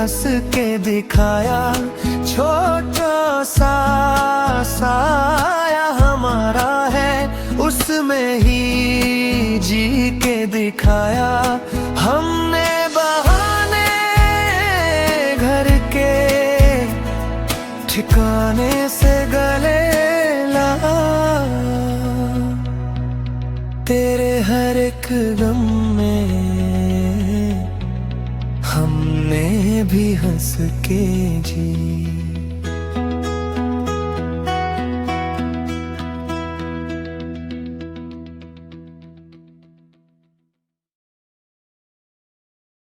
हंस के दिखाया, छोटा सा साया हमारा है, उसमें ही जी के दिखाया। हमने बहाने घर के ठिकाने से गले लगा, तेरे हर एक गम में हमने भी हंस के जी।